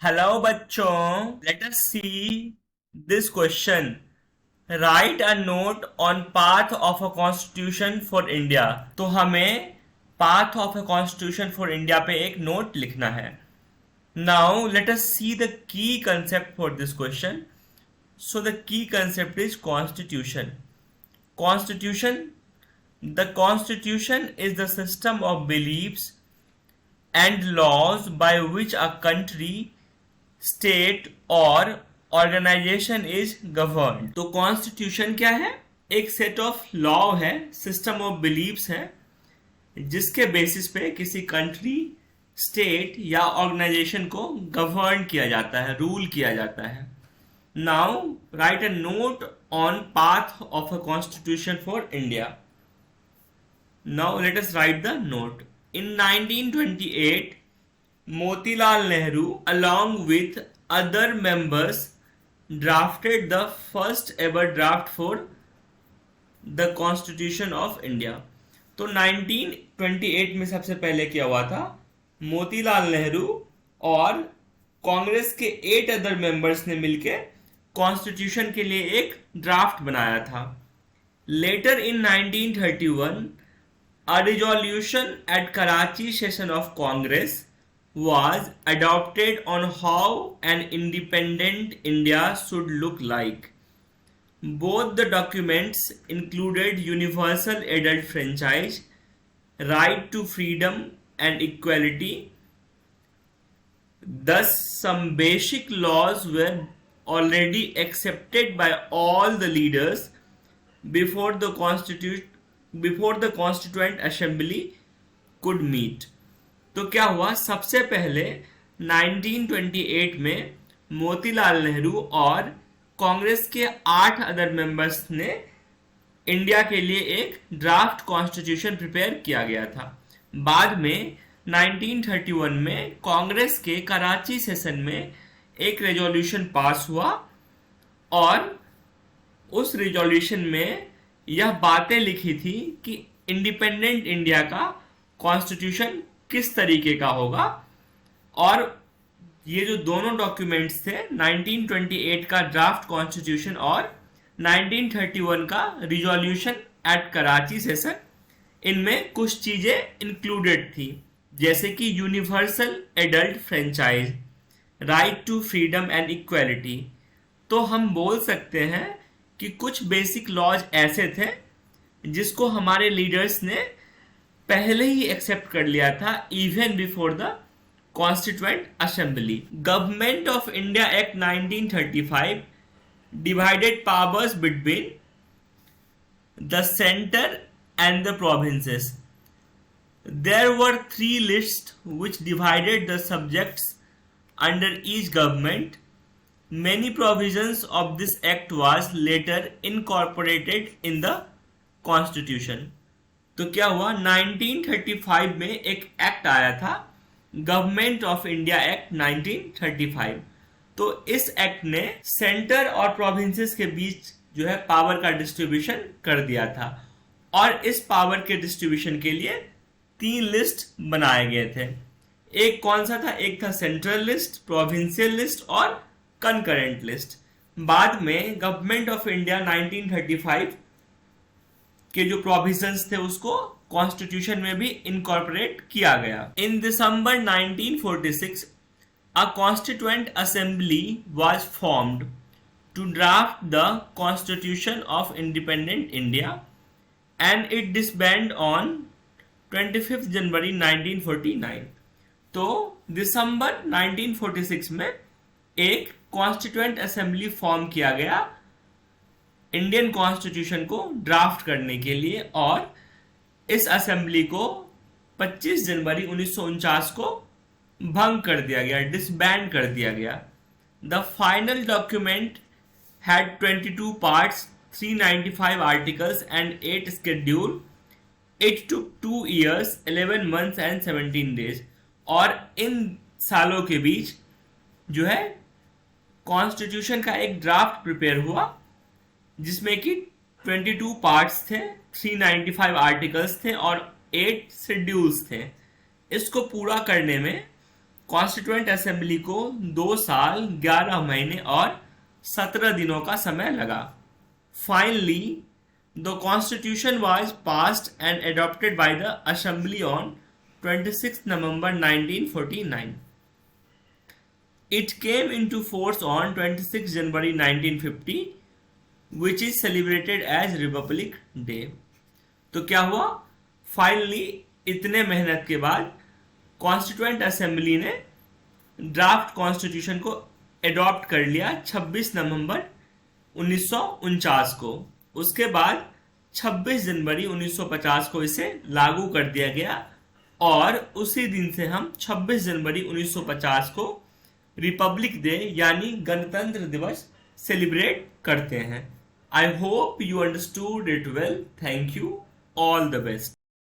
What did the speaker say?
Hello बच्चों, let us see this question. Write a note on path of a constitution for India. तो हमें path of a constitution for India पे एक note लिखना है. Now let us see the key concept for this question. So the key concept is constitution. Constitution. The constitution is the system of beliefs and laws by which a country, state और organisation is govern. तो constitution क्या है? एक set of law है, system of beliefs है, जिसके basis पे किसी कंट्री, स्टेट या ऑर्गेनाइजेशन को गवर्न किया जाता है, रूल किया जाता है. Now right a note on path of a constitution for India. Now let us right the note. In 1928 Motilal Nehru, along with other members, drafted the first ever draft for the Constitution of India. तो 1928 में सबसे पहले क्या हुआ था? मोतीलाल नेहरू और कांग्रेस के 8 other members ने मिलकर कॉन्स्टिट्यूशन के लिए एक ड्राफ्ट बनाया था. Letter in 1931 a resolution at Karachi session of Congress was adopted on how an independent India should look like. Both the documents included universal adult franchise, right to freedom and equality. Thus, some basic laws were already accepted by all the leaders before the Constituent Assembly could meet. तो क्या हुआ? सबसे पहले 1928 में मोतीलाल नेहरू और कांग्रेस के 8 other members ने India के लिए एक ड्राफ्ट कॉन्स्टिट्यूशन प्रिपेयर किया गया था. बाद में 1931 में कांग्रेस के कराची सेशन में एक रेजोल्यूशन पास हुआ और उस रेजोल्यूशन में यह बातें लिखी थी कि इंडिपेंडेंट इंडिया का कॉन्स्टिट्यूशन किस तरीके का होगा. और ये जो दोनों डॉक्यूमेंट्स थे, 1928 का ड्राफ्ट कॉन्स्टिट्यूशन और 1931 का रिजोल्यूशन एट कराची सेशन, इनमें कुछ चीजें इंक्लूडेड थी, जैसे कि universal adult franchise, right to freedom and equality. तो हम बोल सकते हैं कि कुछ बेसिक लॉज ऐसे थे जिसको हमारे लीडर्स ने पहले ही एक्सेप्ट कर लिया था, even before the constituent assembly. Government of India act 1935 divided powers between the centre and the provinces. There were 3 lists which divided the subjects under each government. Many provisions of this act was later incorporated in the constitution. तो क्या हुआ? 1935 में एक act आया था, government of India act 1935. तो इस act ने सेंटर और प्रोविंसेस के बीच जो है पावर का डिस्ट्रीब्यूशन कर दिया था. और इस पावर के डिस्ट्रीब्यूशन के लिए 3 लिस्ट बनाए गए थे. एक कौन सा था? एक था सेंट्रल लिस्ट, प्रोविंशियल लिस्ट और कंकरेंट लिस्ट. बाद में गवर्नमेंट ऑफ इंडिया 1935 के जो प्रोविजंस थे उसको कॉन्स्टिट्यूशन में भी इनकॉर्पोरेट किया गया. In December 1946 a constituent assembly was formed to draft the constitution of independent India and it disband on 25 January 1949. तो दिसंबर 1946 में एक कॉन्स्टिट्यूएंट असेंबली फॉर्म किया गया इंडियन कॉन्स्टिट्यूशन को ड्राफ्ट करने के लिए, और इस असेंबली को 25 जनवरी 1949 को भंग कर दिया गया, डिसबैंड कर दिया गया. The final document had 22 parts, 395 articles and 8 schedule. It took 2 years, 11 months and 17 days. और इन सालों के बीच जो है कॉन्स्टिट्यूशन का एक ड्राफ्ट प्रिपेयर हुआ जिसमें कि 22 पार्ट्स थे, 395 आर्टिकल्स थे और 8 शेड्यूल्स थे. इसको पूरा करने में कॉन्स्टिट्यूएंट असेंबली को 2 साल 11 महीने और 17 दिनों का समय लगा। Finally the constitution was passed and adopted by the assembly on 26 November 1949. It came into force on 26 January 1950, which is celebrated as Republic Day. तो क्या हुआ? फाइनली इतने मेहनत के बाद कॉन्स्टिट्यूएंट असेंबली ने ड्राफ्ट कॉन्स्टिट्यूशन को एडॉप्ट कर लिया 26 नवंबर 1949 को। उसके बाद 26 जनवरी 1950 को इसे लागू कर दिया गया और उसी दिन से हम 26 जनवरी 1950 को रिपब्लिक डे यानी गणतंत्र दिवस सेलिब्रेट करते हैं। I hope you understood it well. Thank you. All the best.